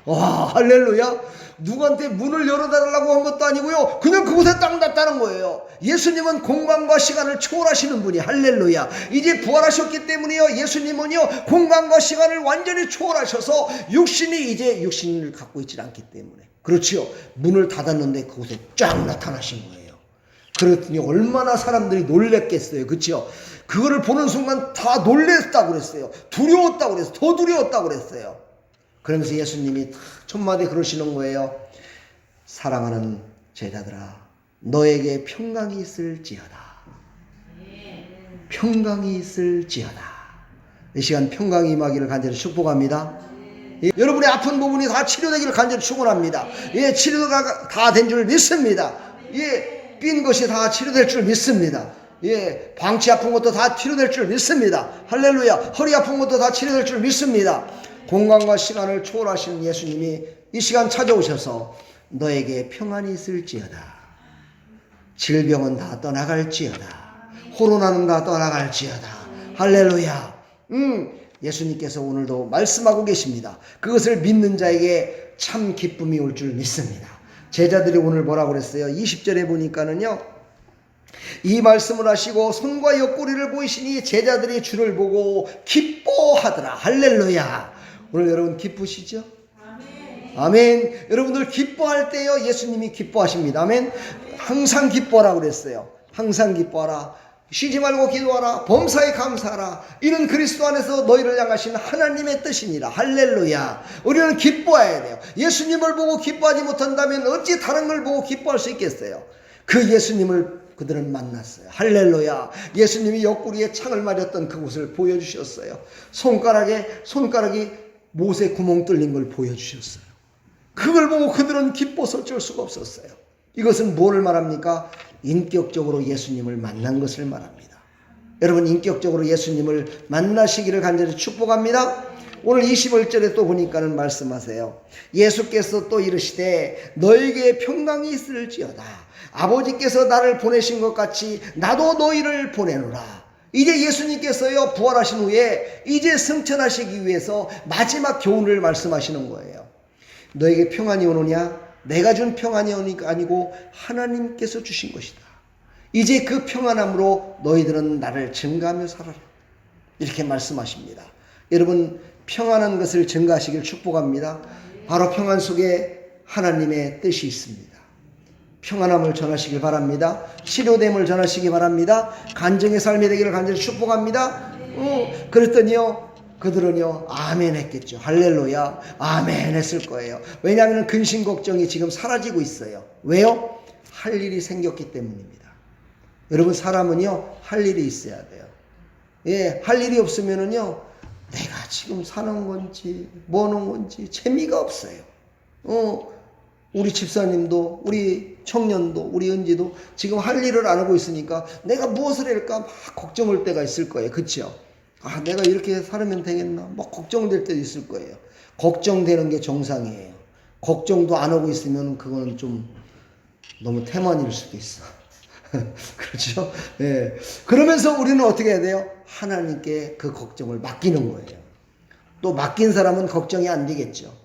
와, 할렐루야. 누구한테 문을 열어달라고 한 것도 아니고요, 그냥 그곳에 딱 나타난 거예요. 예수님은 공간과 시간을 초월하시는 분이, 할렐루야. 이제 부활하셨기 때문에요, 예수님은요, 공간과 시간을 완전히 초월하셔서 육신이 이제 육신을 갖고 있지 않기 때문에, 그렇지요, 문을 닫았는데 그곳에 쫙 나타나신 거예요. 그랬더니 얼마나 사람들이 놀랬겠어요. 그렇죠? 그거를 보는 순간 다 놀랬다고 그랬어요. 두려웠다고 그랬어요. 더 두려웠다고 그랬어요. 그러면서 예수님이 첫 마디 그러시는 거예요. 사랑하는 제자들아, 너에게 평강이 있을지어다. 평강이 있을지어다. 이 시간 평강이 임하기를 간절히 축복합니다. 예, 여러분의 아픈 부분이 다 치료되기를 간절히 축원합니다. 예, 치료가 다 된 줄 믿습니다. 예, 삔 것이 다 치료될 줄 믿습니다. 예, 방치 아픈 것도 다 치료될 줄 믿습니다. 할렐루야. 허리 아픈 것도 다 치료될 줄 믿습니다. 공간과 시간을 초월하시는 예수님이 이 시간 찾아오셔서 너에게 평안이 있을지어다. 질병은 다 떠나갈지어다. 코로나는 다 떠나갈지어다. 할렐루야. 예수님께서 오늘도 말씀하고 계십니다. 그것을 믿는 자에게 참 기쁨이 올 줄 믿습니다. 제자들이 오늘 뭐라고 그랬어요? 20절에 보니까는요, 이 말씀을 하시고 손과 옆구리를 보이시니 제자들이 주를 보고 기뻐하더라. 할렐루야. 오늘 여러분 기쁘시죠? 아멘. 아멘. 여러분들 기뻐할 때요, 예수님이 기뻐하십니다. 아멘. 항상 기뻐하라고 그랬어요. 항상 기뻐하라. 쉬지 말고 기도하라. 범사에 감사하라. 이는 그리스도 안에서 너희를 향하신 하나님의 뜻이니라. 할렐루야. 우리는 기뻐해야 돼요. 예수님을 보고 기뻐하지 못한다면 어찌 다른 걸 보고 기뻐할 수 있겠어요? 그 예수님을 그들은 만났어요. 할렐루야. 예수님이 옆구리에 창을 맞았던 그곳을 보여주셨어요. 손가락이 못에 구멍 뚫린 걸 보여주셨어요. 그걸 보고 그들은 기뻐서 어쩔 수가 없었어요. 이것은 뭐를 말합니까? 인격적으로 예수님을 만난 것을 말합니다. 여러분, 인격적으로 예수님을 만나시기를 간절히 축복합니다. 오늘 21절에 또 보니까는 말씀하세요. 예수께서 또 이르시되 너에게 평강이 있을지어다. 아버지께서 나를 보내신 것 같이 나도 너희를 보내노라. 이제 예수님께서요, 부활하신 후에 이제 승천하시기 위해서 마지막 교훈을 말씀하시는 거예요. 너에게 평안이 오느냐? 내가 준 평안이 아니고 하나님께서 주신 것이다. 이제 그 평안함으로 너희들은 나를 증거하며 살아라. 이렇게 말씀하십니다. 여러분, 평안한 것을 증거하시길 축복합니다. 바로 평안 속에 하나님의 뜻이 있습니다. 평안함을 전하시길 바랍니다. 치료됨을 전하시기 바랍니다. 간증의 삶이 되기를 간절히 축복합니다. 그랬더니요, 그들은요 아멘 했겠죠. 할렐루야, 아멘 했을 거예요. 왜냐하면 근심 걱정이 지금 사라지고 있어요. 왜요? 할 일이 생겼기 때문입니다. 여러분, 사람은요 할 일이 있어야 돼요. 예, 할 일이 없으면은요 내가 지금 사는 건지 뭐는 건지 재미가 없어요. 우리 집사님도, 우리 청년도, 우리 은지도 지금 할 일을 안 하고 있으니까 내가 무엇을 할까 막 걱정할 때가 있을 거예요. 그렇죠? 아, 내가 이렇게 살면 되겠나? 막 걱정될 때도 있을 거예요. 걱정되는 게 정상이에요. 걱정도 안 하고 있으면 그거는 좀 너무 태만일 수도 있어. 그렇죠? 예. 그러면서 우리는 어떻게 해야 돼요? 하나님께 그 걱정을 맡기는 거예요. 또 맡긴 사람은 걱정이 안 되겠죠.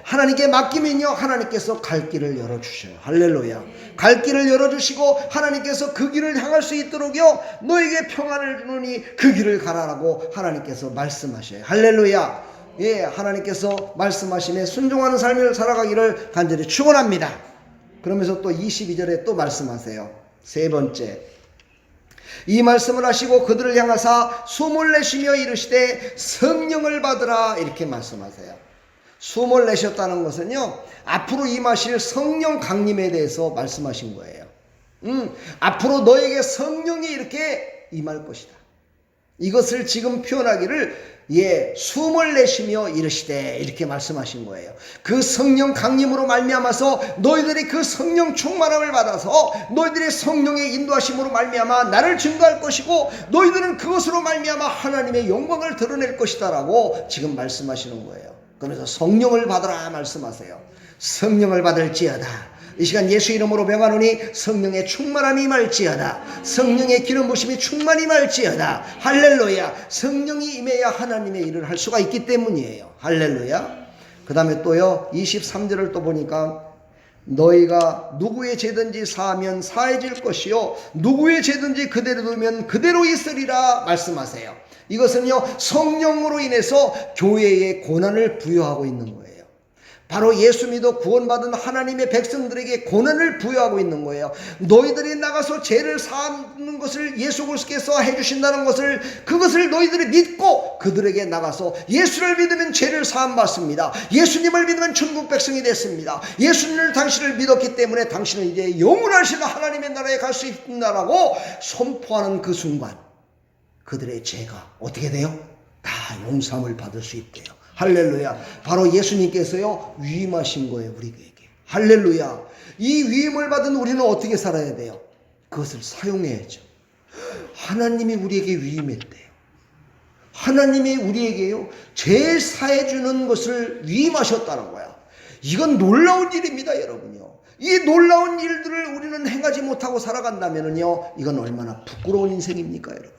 하나님께 맡기면요 하나님께서 갈 길을 열어주셔요. 할렐루야. 갈 길을 열어주시고 하나님께서 그 길을 향할 수 있도록요 너에게 평안을 주느니 그 길을 가라라고 하나님께서 말씀하셔요. 할렐루야. 예, 하나님께서 말씀하심에 순종하는 삶을 살아가기를 간절히 축원합니다. 그러면서 또 22절에 또 말씀하세요. 세 번째, 이 말씀을 하시고 그들을 향하사 숨을 내쉬며 이르시되 성령을 받으라 이렇게 말씀하세요. 숨을 내셨다는 것은요 앞으로 임하실 성령 강림에 대해서 말씀하신 거예요. 앞으로 너에게 성령이 이렇게 임할 것이다. 이것을 지금 표현하기를 숨을 내쉬며 이르시되 이렇게 말씀하신 거예요. 그 성령 강림으로 말미암아서 너희들이 그 성령 충만함을 받아서 너희들이 성령의 인도하심으로 말미암아 나를 증거할 것이고 너희들은 그것으로 말미암아 하나님의 영광을 드러낼 것이다 라고 지금 말씀하시는 거예요. 그래서 성령을 받으라 말씀하세요. 성령을 받을지어다. 이 시간 예수 이름으로 명하노니 성령의 충만함이 임할지어다. 성령의 기름 부심이 충만히 임할지어다. 할렐루야. 성령이 임해야 하나님의 일을 할 수가 있기 때문이에요. 할렐루야. 그 다음에 또요 23절을 또 보니까 너희가 누구의 죄든지 사하면 사해질 것이요 누구의 죄든지 그대로 두면 그대로 있으리라 말씀하세요. 이것은요 성령으로 인해서 교회에 고난을 부여하고 있는 거예요. 바로 예수 믿어 구원받은 하나님의 백성들에게 고난을 부여하고 있는 거예요. 너희들이 나가서 죄를 사하는 것을 예수 그리스도께서 해주신다는 것을 그것을 너희들이 믿고 그들에게 나가서 예수를 믿으면 죄를 사함 받습니다. 예수님을 믿으면 천국 백성이 됐습니다. 예수님을 당신을 믿었기 때문에 당신은 이제 영원하신 하나님의 나라에 갈 수 있다라고 선포하는 그 순간 그들의 죄가 어떻게 돼요? 다 용서함을 받을 수 있대요. 할렐루야. 바로 예수님께서요 위임하신 거예요 우리에게. 할렐루야. 이 위임을 받은 우리는 어떻게 살아야 돼요? 그것을 사용해야죠. 하나님이 우리에게 위임했대요. 하나님이 우리에게요 죄 사해 주는 것을 위임하셨다는 거야. 이건 놀라운 일입니다 여러분요. 이 놀라운 일들을 우리는 행하지 못하고 살아간다면요 이건 얼마나 부끄러운 인생입니까 여러분요.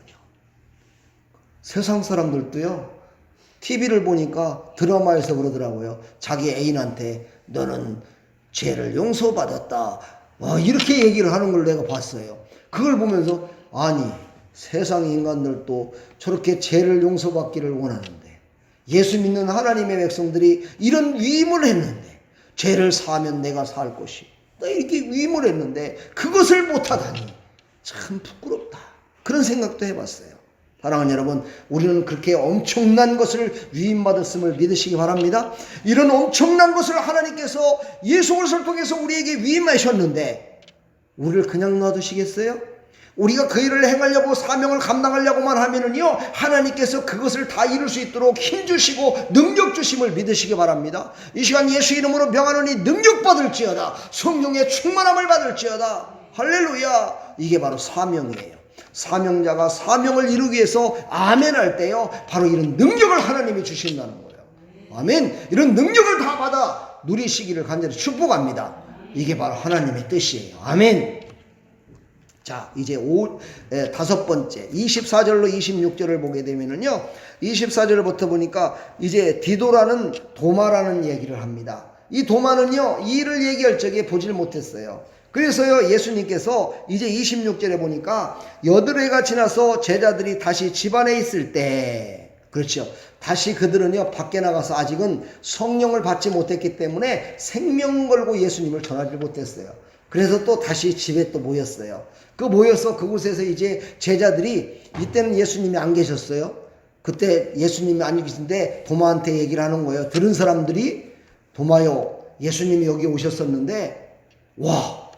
세상 사람들도요 TV를 보니까 드라마에서 그러더라고요. 자기 애인한테 너는 죄를 용서받았다 이렇게 얘기를 하는 걸 내가 봤어요. 그걸 보면서 아니 세상 인간들도 저렇게 죄를 용서받기를 원하는데 예수 믿는 하나님의 백성들이 이런 위임을 했는데 죄를 사하면 내가 살 것이 이렇게 위임을 했는데 그것을 못하다니 참 부끄럽다. 그런 생각도 해봤어요. 사랑하는 여러분, 우리는 그렇게 엄청난 것을 위임받았음을 믿으시기 바랍니다. 이런 엄청난 것을 하나님께서 예수 그리스도를 통해서 우리에게 위임하셨는데 우리를 그냥 놔두시겠어요? 우리가 그 일을 행하려고 사명을 감당하려고만 하면은요 하나님께서 그것을 다 이룰 수 있도록 힘주시고 능력 주심을 믿으시기 바랍니다. 이 시간 예수 이름으로 명하노니 능력 받을지어다. 성령의 충만함을 받을지어다. 할렐루야. 이게 바로 사명이에요. 사명자가 사명을 이루기 위해서 아멘 할 때요 바로 이런 능력을 하나님이 주신다는 거예요. 아멘. 이런 능력을 다 받아 누리시기를 간절히 축복합니다. 이게 바로 하나님의 뜻이에요. 아멘. 자 이제 다섯 번째 24절로 26절을 보게 되면은요 24절부터 보니까 이제 디도라는 도마라는 얘기를 합니다. 이 도마는요 이 일을 얘기할 적에 보질 못했어요. 그래서요 예수님께서 이제 26절에 보니까 8해가 지나서 제자들이 다시 집안에 있을 때 그렇죠. 다시 그들은요 밖에 나가서 아직은 성령을 받지 못했기 때문에 생명 걸고 예수님을 전하지 못했어요. 그래서 또 다시 집에 또 모였어요. 그 모여서 그곳에서 이제 제자들이, 이때는 예수님이 안 계셨어요. 그때 예수님이 안 계신데 도마한테 얘기를 하는 거예요. 들은 사람들이, 도마요, 예수님이 여기 오셨었는데, 와,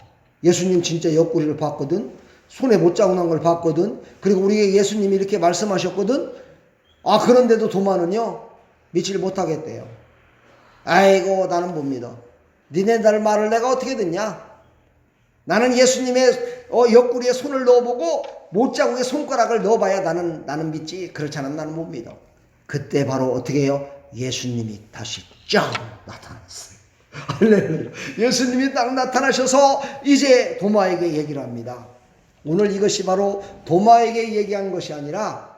예수님 진짜 옆구리를 봤거든. 손에 못자국 난 걸 봤거든. 그리고 우리에게 예수님이 이렇게 말씀하셨거든. 그런데도 도마는요, 믿질 못하겠대요. 아이고, 나는 못 믿어. 니네 날 말을 내가 어떻게 듣냐? 나는 예수님의 옆구리에 손을 넣어보고 못자국에 손가락을 넣어봐야 나는 믿지. 그렇지 않으면 나는 못 믿어. 그때 바로 어떻게 해요? 예수님이 다시 짱 나타났어요. 할렐루야. 예수님이 딱 나타나셔서 이제 도마에게 얘기를 합니다. 오늘 이것이 바로 도마에게 얘기한 것이 아니라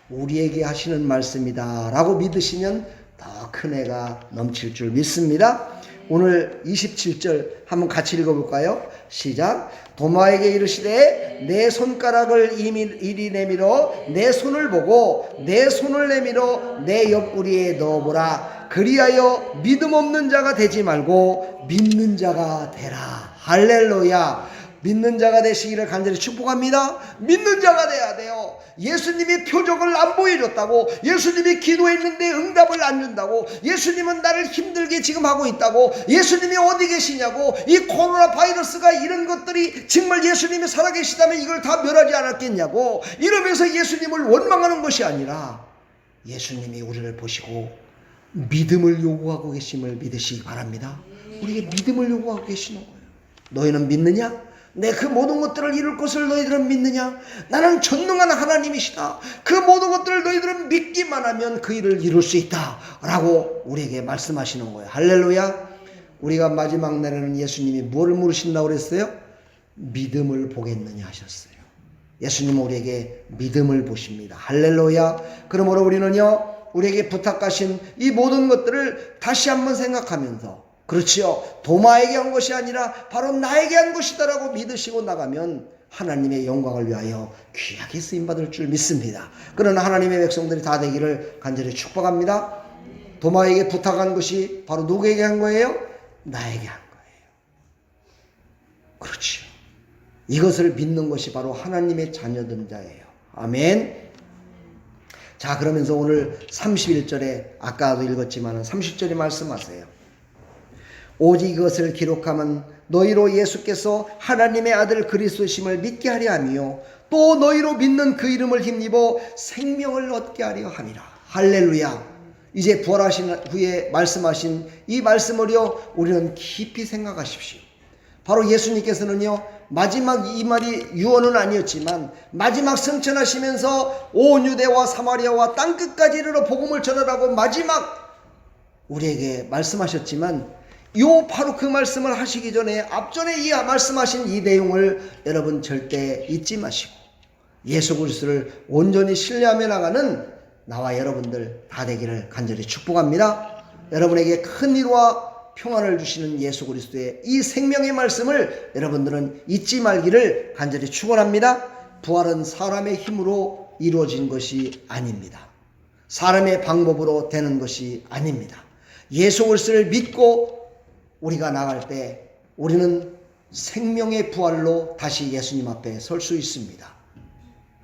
우리에게 하시는 말씀이다 라고 믿으시면 더 큰 애가 넘칠 줄 믿습니다. 오늘 27절 한번 같이 읽어볼까요? 시작. 도마에게 이르시되 내 손가락을 이리 내밀어 내 손을 보고 내 손을 내밀어 내 옆구리에 넣어보라. 그리하여 믿음 없는 자가 되지 말고 믿는 자가 되라. 할렐루야. 믿는 자가 되시기를 간절히 축복합니다. 믿는 자가 돼야 돼요. 예수님이 표적을 안 보여줬다고, 예수님이 기도했는데 응답을 안 준다고, 예수님은 나를 힘들게 지금 하고 있다고, 예수님이 어디 계시냐고, 이 코로나 바이러스가 이런 것들이 정말 예수님이 살아계시다면 이걸 다 멸하지 않았겠냐고, 이러면서 예수님을 원망하는 것이 아니라 예수님이 우리를 보시고 믿음을 요구하고 계심을 믿으시기 바랍니다. 우리에게 믿음을 요구하고 계시는 거예요. 너희는 믿느냐? 내 그 모든 것들을 이룰 것을 너희들은 믿느냐? 나는 전능한 하나님이시다. 그 모든 것들을 너희들은 믿기만 하면 그 일을 이룰 수 있다 라고 우리에게 말씀하시는 거예요. 할렐루야. 우리가 마지막 날에는 예수님이 뭘 물으신다고 그랬어요? 믿음을 보겠느냐 하셨어요. 예수님은 우리에게 믿음을 보십니다. 할렐루야. 그러므로 우리는요, 우리에게 부탁하신 이 모든 것들을 다시 한번 생각하면서, 그렇지요, 도마에게 한 것이 아니라 바로 나에게 한 것이다라고 믿으시고 나가면 하나님의 영광을 위하여 귀하게 쓰임받을 줄 믿습니다. 그러나 하나님의 백성들이 다 되기를 간절히 축복합니다. 도마에게 부탁한 것이 바로 누구에게 한 거예요? 나에게 한 거예요. 그렇지요. 이것을 믿는 것이 바로 하나님의 자녀된 자예요. 아멘. 자, 그러면서 오늘 31절에 아까도 읽었지만 30절에 말씀하세요. 오직 이것을 기록하면 너희로 예수께서 하나님의 아들 그리스도심을 믿게 하려 하며 또 너희로 믿는 그 이름을 힘입어 생명을 얻게 하려 함이라. 할렐루야. 이제 부활하신 후에 말씀하신 이 말씀을요, 우리는 깊이 생각하십시오. 바로 예수님께서는요, 마지막 이 말이 유언은 아니었지만 마지막 승천하시면서 온 유대와 사마리아와 땅끝까지 이르러 복음을 전하라고 마지막 우리에게 말씀하셨지만, 바로 그 말씀을 하시기 전에 앞전에 이 말씀하신 이 내용을 여러분 절대 잊지 마시고 예수 그리스도를 온전히 신뢰하며 나가는 나와 여러분들 다 되기를 간절히 축복합니다. 여러분에게 큰 일과 평안을 주시는 예수 그리스도의 이 생명의 말씀을 여러분들은 잊지 말기를 간절히 축원합니다. 부활은 사람의 힘으로 이루어진 것이 아닙니다. 사람의 방법으로 되는 것이 아닙니다. 예수 그리스도를 믿고 우리가 나갈 때 우리는 생명의 부활로 다시 예수님 앞에 설 수 있습니다.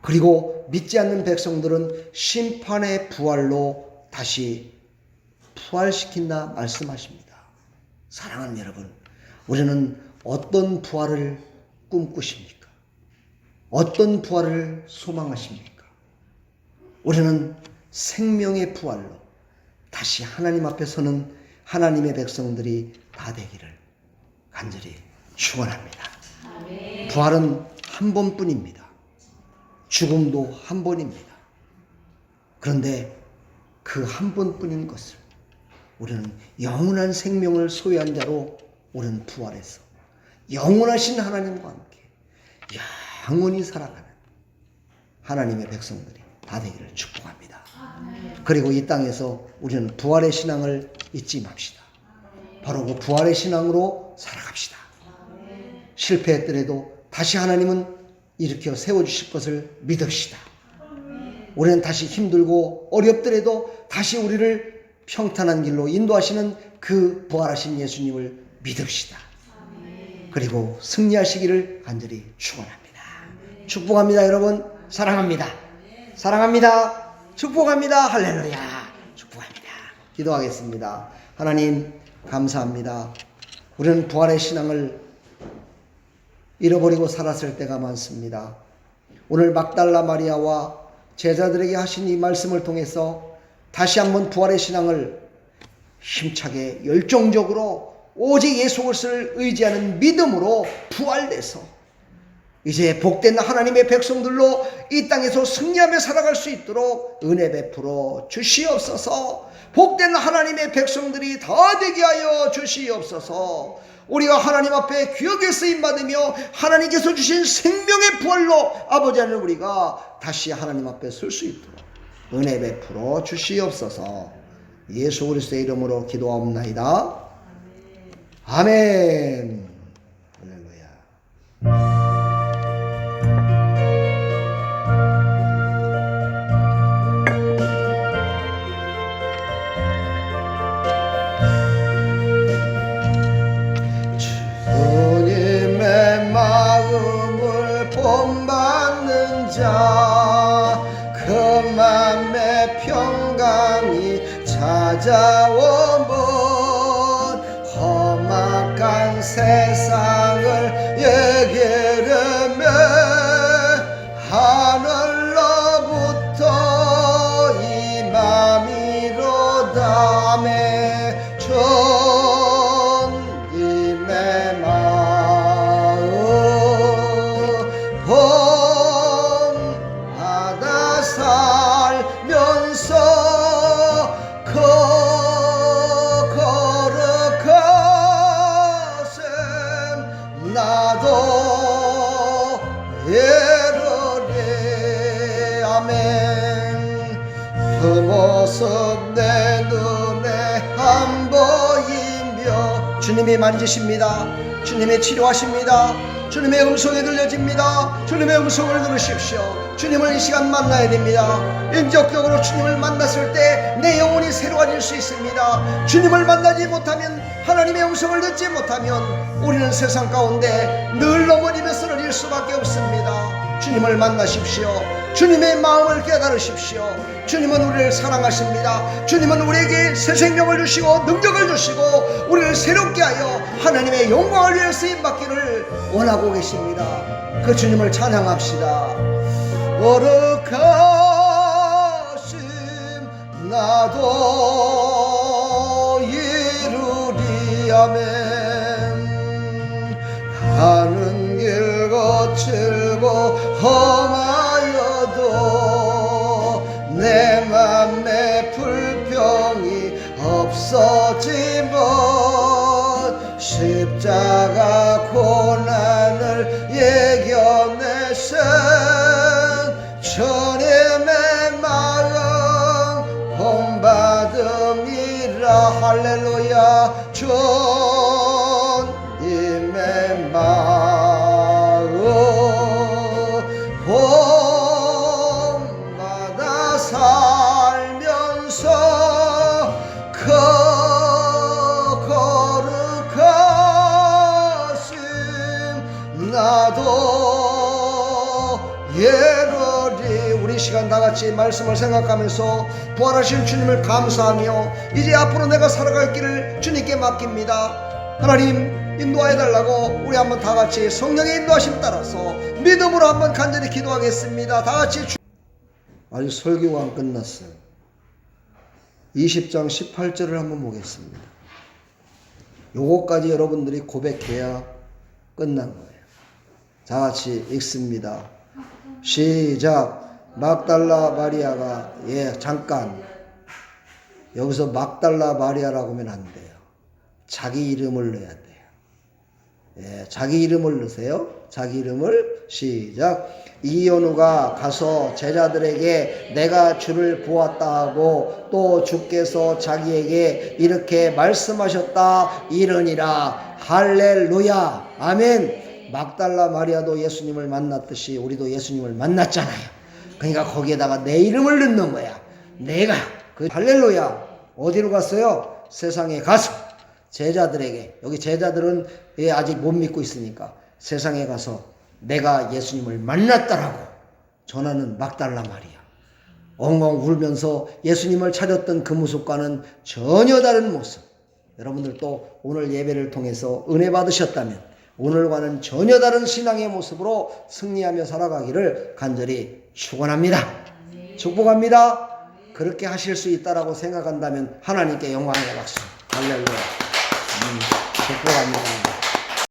그리고 믿지 않는 백성들은 심판의 부활로 다시 부활시킨다 말씀하십니다. 사랑하는 여러분, 우리는 어떤 부활을 꿈꾸십니까? 어떤 부활을 소망하십니까? 우리는 생명의 부활로 다시 하나님 앞에 서는 하나님의 백성들이 다 되기를 간절히 축원합니다. 부활은 한 번뿐입니다. 죽음도 한 번입니다. 그런데 그 한 번뿐인 것을 우리는 영원한 생명을 소유한 자로 우리는 부활해서 영원하신 하나님과 함께 영원히 살아가는 하나님의 백성들이 다 되기를 축복합니다. 그리고 이 땅에서 우리는 부활의 신앙을 잊지 맙시다. 바로 그 부활의 신앙으로 살아갑시다. 실패했더라도 다시 하나님은 일으켜 세워주실 것을 믿읍시다. 우리는 다시 힘들고 어렵더라도 다시 우리를 평탄한 길로 인도하시는 그 부활하신 예수님을 믿읍시다. 그리고 승리하시기를 간절히 축원합니다. 축복합니다. 여러분 사랑합니다. 사랑합니다. 축복합니다. 할렐루야. 축복합니다. 기도하겠습니다. 하나님 감사합니다. 우리는 부활의 신앙을 잃어버리고 살았을 때가 많습니다. 오늘 막달라 마리아와 제자들에게 하신 이 말씀을 통해서 다시 한번 부활의 신앙을 힘차게 열정적으로 오직 예수 그리스도를 의지하는 믿음으로 부활돼서 이제 복된 하나님의 백성들로 이 땅에서 승리하며 살아갈 수 있도록 은혜 베풀어 주시옵소서. 복된 하나님의 백성들이 다 되게 하여 주시옵소서. 우리가 하나님 앞에 귀하게 쓰임받으며 하나님께서 주신 생명의 부활로 아버지 하나님 우리가 다시 하나님 앞에 설 수 있도록 은혜 베풀어 주시옵소서. 예수 그리스도의 이름으로 기도하옵나이다. 아멘. 할렐루야. 주님의 마음을 본받는 자, 그 맘의 평강이 찾아오면 험악한 세상을 예기르며 하늘로부터 임함이로다. 아멘. 주님의 마음 본받아 살면서 나도 예르리. 아멘. 그 모습 내 눈에 안 보이며 주님이 만지십니다. 주님이 치료하십니다. 주님의 음성이 들려집니다. 주님의 음성을 들으십시오. 주님을 이 시간 만나야 됩니다. 인격적으로 주님을 만났을 때 내 영혼이 새로워질 수 있습니다. 주님을 만나지 못하면, 하나님의 음성을 듣지 못하면 우리는 세상 가운데 늘 넘어지며 쓰러질 수밖에 없습니다. 주님을 만나십시오. 주님의 마음을 깨달으십시오. 주님은 우리를 사랑하십니다. 주님은 우리에게 새 생명을 주시고 능력을 주시고 우리를 새롭게 하여 하나님의 영광을 위해 쓰임받기를 원하고 계십니다. 그 주님을 찬양합시다. 거룩하심 나도 이루리. 아멘. 가는 길 거칠고 험하여도 내 맘에 불평이 없어지면 십자가 고난을 예견내신 주님의 마음 본받음이라. 할렐루야. 주님의 마음 본받아 살면서 그 거룩하심 나도 예르리. 우리 시간 다같이 말씀을 생각하면서 부활하신 주님을 감사하며 이제 앞으로 내가 살아갈 길을 주님께 맡깁니다. 하나님 인도하여달라고 우리 한번 다같이 성령의 인도하심 따라서 믿음으로 한번 간절히 기도하겠습니다. 다같이 아직 설교가 안 끝났어요. 20장 18절을 한번 보겠습니다. 요거까지 여러분들이 고백해야 끝난 거예요. 다같이 읽습니다. 시작. 막달라 마리아가, 잠깐 여기서 막달라 마리아라고 하면 안 돼요. 자기 이름을 넣어야 돼요. 자기 이름을 넣으세요. 자기 이름을. 시작. 이연우가 가서 제자들에게 내가 주를 보았다 하고 또 주께서 자기에게 이렇게 말씀하셨다 이르니라. 할렐루야. 아멘. 막달라 마리아도 예수님을 만났듯이 우리도 예수님을 만났잖아요. 그러니까 거기에다가 내 이름을 넣는 거야. 내가 할렐루야. 어디로 갔어요? 세상에 가서 제자들에게, 여기 제자들은 아직 못 믿고 있으니까 세상에 가서 내가 예수님을 만났다라고 전하는 막달라 마리아. 엉엉 울면서 예수님을 찾았던 그 모습과는 전혀 다른 모습. 여러분들도 오늘 예배를 통해서 은혜 받으셨다면 오늘과는 전혀 다른 신앙의 모습으로 승리하며 살아가기를 간절히 축원합니다. 축복합니다. 그렇게 하실 수 있다라고 생각한다면 하나님께 영광의 박수. 할렐루야. 축복합니다.